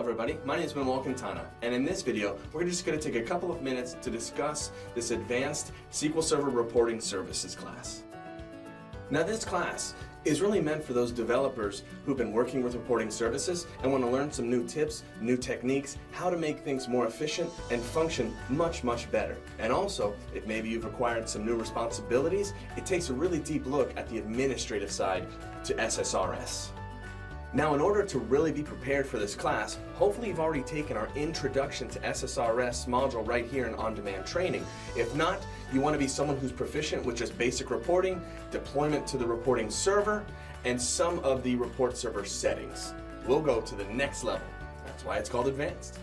everybody, my name is Manuel Quintana, and in this video we're just going to take a couple of minutes to discuss this Advanced SQL Server Reporting Services class. Now this class is really meant for those developers who've been working with reporting services and want to learn some new tips, new techniques, how to make things more efficient and function much better. And also, if maybe you've acquired some new responsibilities, it takes a really deep look at the administrative side to SSRS. Now, in order to really be prepared for this class, hopefully you've already taken our Introduction to SSRS module right here in on-demand training. If not, you want to be someone who's proficient with just basic reporting, deployment to the reporting server, and some of the report server settings. We'll go to the next level. That's why it's called Advanced.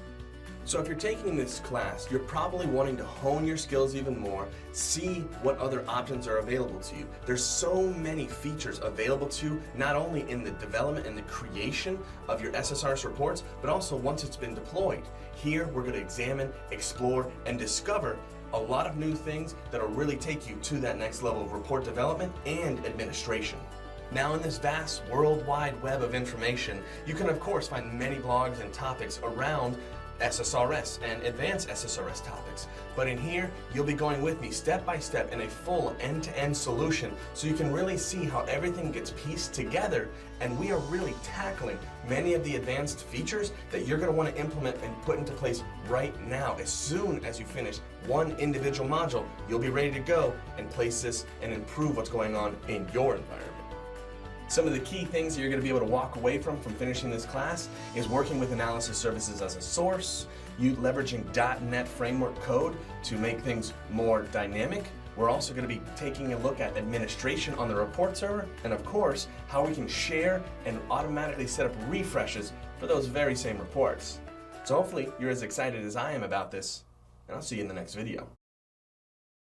So if you're taking this class, you're probably wanting to hone your skills even more, see what other options are available to you. There's so many features available to you, not only in the development and the creation of your SSRS reports, but also once it's been deployed. Here, we're going to examine, explore, and discover a lot of new things that will really take you to that next level of report development and administration. Now, in this vast worldwide web of information, you can of course find many blogs and topics around SSRS and advanced SSRS topics. But in here, you'll be going with me step by step in a full end-to-end solution so you can really see how everything gets pieced together, and we are really tackling many of the advanced features that you're going to want to implement and put into place right now. As soon as you finish one individual module, you'll be ready to go and place this and improve what's going on in your environment. Some of the key things that you're going to be able to walk away from finishing this class is working with analysis services as a source, you leveraging .NET framework code to make things more dynamic. We're also going to be taking a look at administration on the report server, and of course, how we can share and automatically set up refreshes for those very same reports. So hopefully you're as excited as I am about this, and I'll see you in the next video.